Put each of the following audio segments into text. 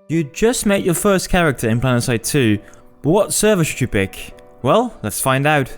You just made your first character in Planetside 2, but what server should you pick? Well, let's find out.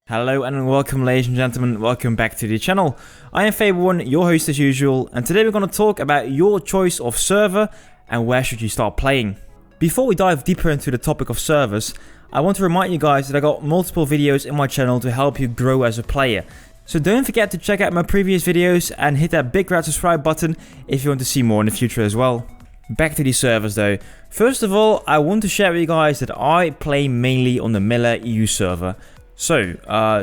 Hello and welcome, ladies and gentlemen, welcome back to the channel. I am Fable1, your host as usual, and today we're going to talk about your choice of server and where should you start playing. Before we dive deeper into the topic of servers, I want to remind you guys that I got multiple videos in my channel to help you grow as a player. So don't forget to check out my previous videos and hit that big red subscribe button if you want to see more in the future as well. Back to these servers though. First of all, I want to share with you guys that I play mainly on the Miller EU server. So,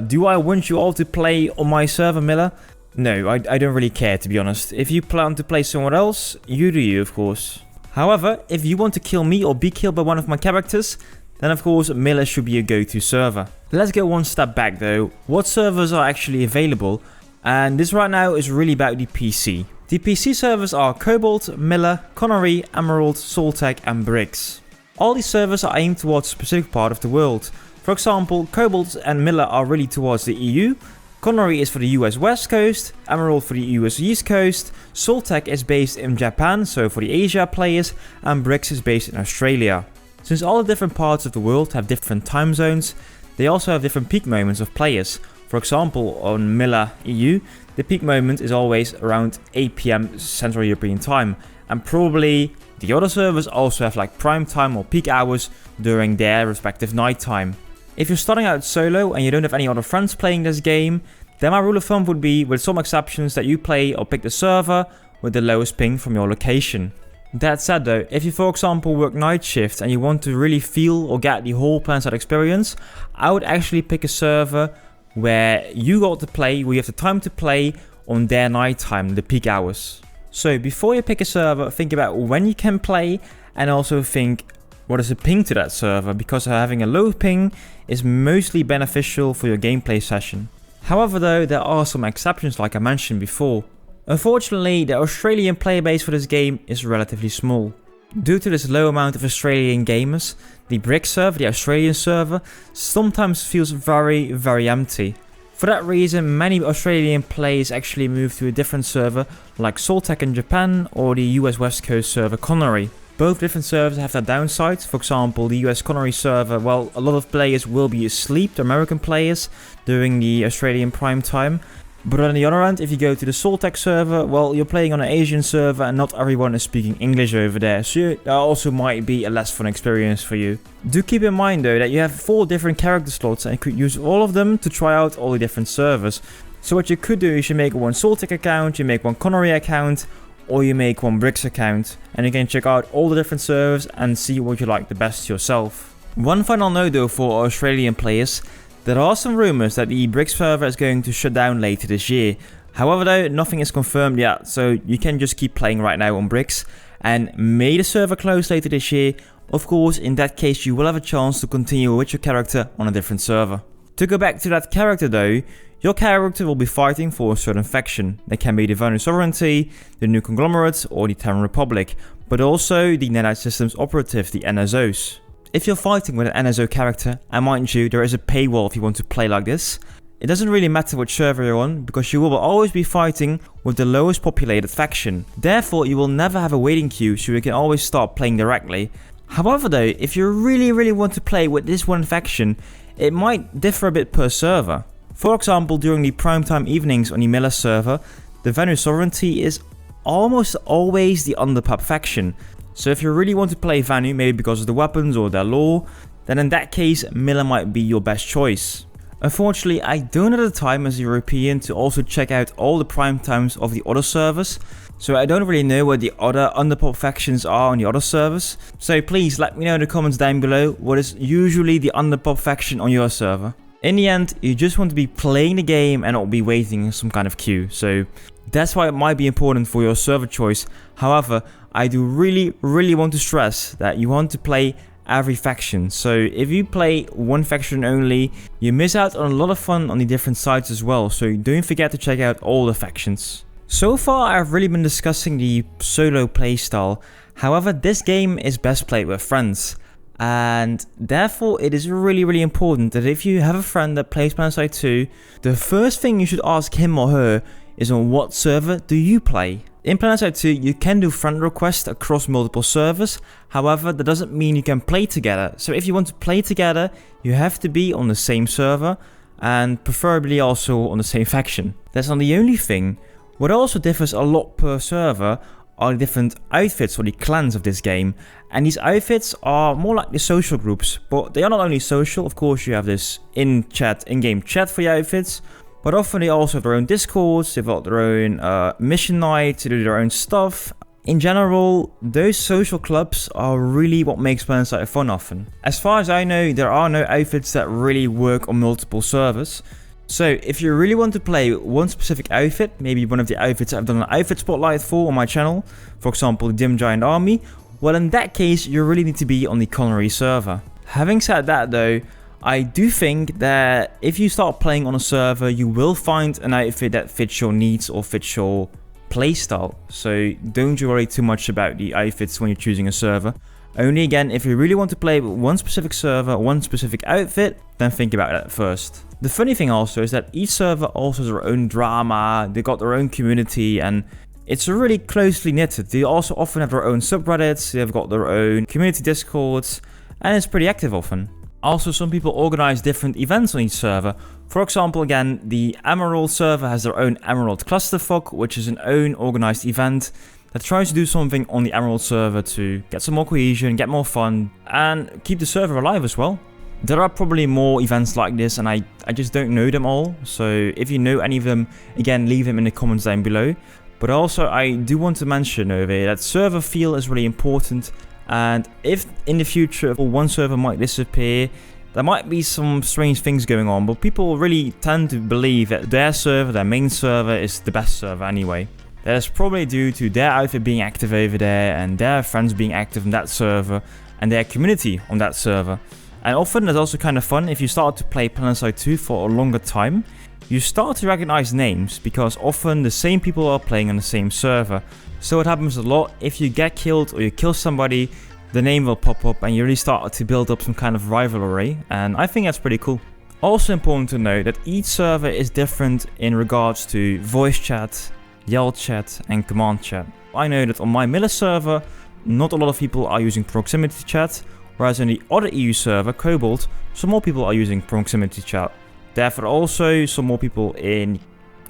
do I want you all to play on my server, Miller? No, I don't really care, to be honest. If you plan to play somewhere else, you do you, of course. However, if you want to kill me or be killed by one of my characters, then of course Miller should be your go-to server. Let's go one step back though. What servers are actually available? And this right now is really about the PC. The PC servers are Cobalt, Miller, Connery, Emerald, Soltech and Bricks. All these servers are aimed towards a specific part of the world. For example, Cobalt and Miller are really towards the EU, Connery is for the US West Coast, Emerald for the US East Coast, Soltech is based in Japan, so for the Asia players, and Bricks is based in Australia. Since all the different parts of the world have different time zones, they also have different peak moments of players. For example, on Miller EU, the peak moment is always around 8 PM Central European time, and probably the other servers also have like prime time or peak hours during their respective night time. If you're starting out solo and you don't have any other friends playing this game, then my rule of thumb would be, with some exceptions, that you play or pick the server with the lowest ping from your location. That said though, if you for example work night shift and you want to really feel or get the whole Planetside experience, I would actually pick a server where you got to play, where you have the time to play on their night time, the peak hours. So before you pick a server, think about when you can play and also think what is the ping to that server, because having a low ping is mostly beneficial for your gameplay session. However though, there are some exceptions like I mentioned before. Unfortunately, the Australian player base for this game is relatively small. Due to this low amount of Australian gamers, the Brick server, the Australian server, sometimes feels very empty. For that reason, many Australian players actually move to a different server like Soltech in Japan or the US West Coast server Connery. Both different servers have their downsides. For example, the US Connery server, well, a lot of players will be asleep, the American players, during the Australian prime time. But on the other hand, if you go to the Soltech server, well, you're playing on an Asian server and not everyone is speaking English over there, so that also might be a less fun experience for you. Do keep in mind though that you have 4 different character slots and you could use all of them to try out all the different servers. So what you could do is you make one Soltech account, you make one Connery account, or you make one Bricks account, and you can check out all the different servers and see what you like the best yourself. One final note though for Australian players. There are some rumors that the Bricks server is going to shut down later this year. However though, nothing is confirmed yet, so you can just keep playing right now on Bricks. And may the server close later this year, of course in that case you will have a chance to continue with your character on a different server. To go back to that character though, your character will be fighting for a certain faction. They can be the Vanu Sovereignty, the New Conglomerate or the Terran Republic, but also the Nanite Systems Operative, the NSOs. If you're fighting with an NSO character, and mind you, there is a paywall if you want to play like this, it doesn't really matter which server you're on, because you will always be fighting with the lowest populated faction. Therefore, you will never have a waiting queue, so you can always start playing directly. However though, if you really want to play with this one faction, it might differ a bit per server. For example, during the primetime evenings on the Miller server, the Vanu Sovereignty is almost always the underpop faction. So if you really want to play Vanu, maybe because of the weapons or their lore, then in that case Miller might be your best choice. Unfortunately, I don't have the time as a European to also check out all the prime times of the other servers, so I don't really know what the other underpop factions are on the other servers. So please let me know in the comments down below what is usually the underpop faction on your server. In the end, you just want to be playing the game and not be waiting in some kind of queue, so that's why it might be important for your server choice. However, I do really want to stress that you want to play every faction. So if you play one faction only, you miss out on a lot of fun on the different sides as well, so don't forget to check out all the factions. So far I've really been discussing the solo playstyle. However, this game is best played with friends. And therefore, it is really important that if you have a friend that plays Planetside 2, the first thing you should ask him or her is on what server do you play? In Planetside 2, you can do friend requests across multiple servers. However, that doesn't mean you can play together. So if you want to play together, you have to be on the same server and preferably also on the same faction. That's not the only thing. What also differs a lot per server are the different outfits or the clans of this game, and these outfits are more like the social groups, but they are not only social. Of course, you have this in-game chat for your outfits, but often they also have their own discords, they've got their own mission nights, they do their own stuff. In general, those social clubs are really what makes Planetside fun often. As far as I know, there are no outfits that really work on multiple servers. So if you really want to play one specific outfit, maybe one of the outfits I've done an outfit spotlight for on my channel, for example the Dim Giant Army, well in that case you really need to be on the culinary server. Having said that though, I do think that if you start playing on a server, you will find an outfit that fits your needs or fits your playstyle. So don't worry too much about the outfits when you're choosing a server. Only again, if you really want to play with one specific server, one specific outfit, then think about that first. The funny thing also is that each server also has their own drama, they got their own community, and it's really closely knitted. They also often have their own subreddits, they've got their own community discords, and it's pretty active often. Also, some people organize different events on each server. For example, again, the Emerald server has their own Emerald Clusterfuck, which is an own organized event that tries to do something on the Emerald server to get some more cohesion, get more fun, and keep the server alive as well. There are probably more events like this, and I just don't know them all. So if you know any of them, again, leave them in the comments down below. But also, I do want to mention over here that server feel is really important. And if in the future one server might disappear, there might be some strange things going on. But people really tend to believe that their server, their main server, is the best server anyway. That is probably due to their outfit being active over there, and their friends being active on that server, and their community on that server. And often it's also kind of fun if you start to play Planetside 2 for a longer time. You start to recognize names because often the same people are playing on the same server. So it happens a lot. If you get killed or you kill somebody, the name will pop up and you really start to build up some kind of rivalry. And I think that's pretty cool. Also important to know that each server is different in regards to voice chat, yell chat, and command chat. I know that on my Miller server, not a lot of people are using proximity chat. Whereas in the other EU server, Cobalt, some more people are using proximity chat. Therefore also, some more people in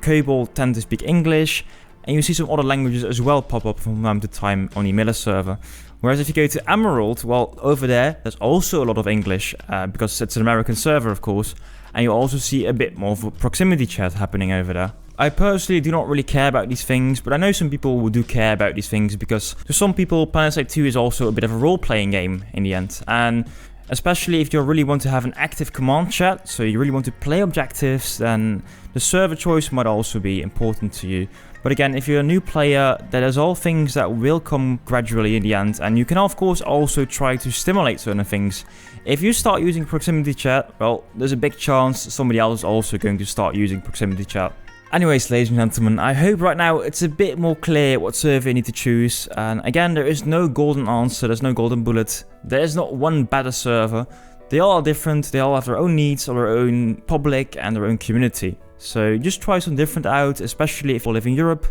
Cobalt tend to speak English, and you see some other languages as well pop up from time to time on the Miller server. Whereas if you go to Emerald, well, over there's also a lot of English, because it's an American server, of course, and you also see a bit more of a proximity chat happening over there. I personally do not really care about these things, but I know some people who do care about these things because to some people, Planetside 2 is also a bit of a role-playing game in the end. And especially if you really want to have an active command chat, so you really want to play objectives, then the server choice might also be important to you. But again, if you're a new player, that is all things that will come gradually in the end, and you can of course also try to stimulate certain things. If you start using proximity chat, well, there's a big chance somebody else is also going to start using proximity chat. Anyways, ladies and gentlemen, I hope right now it's a bit more clear what server you need to choose. And again, there is no golden answer, there's no golden bullet. There is not one better server. They all are different, they all have their own needs, or their own public and their own community. So just try some different out, especially if you live in Europe.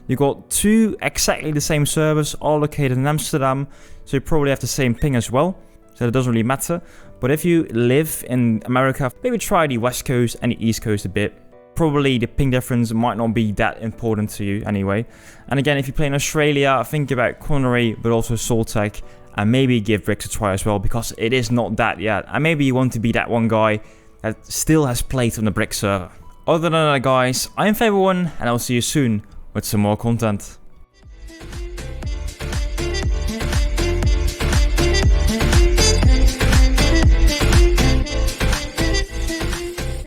You got two exactly the same servers, all located in Amsterdam. So you probably have the same ping as well. So it doesn't really matter. But if you live in America, maybe try the West Coast and the East Coast a bit. Probably the ping difference might not be that important to you anyway. And again, if you play in Australia, think about culinary, but also Soltech, and maybe give bricks a try as well, because it is not that yet. And maybe you want to be that one guy that still has played on the brick server. Other than that, guys, I'm Faber1, and I'll see you soon with some more content.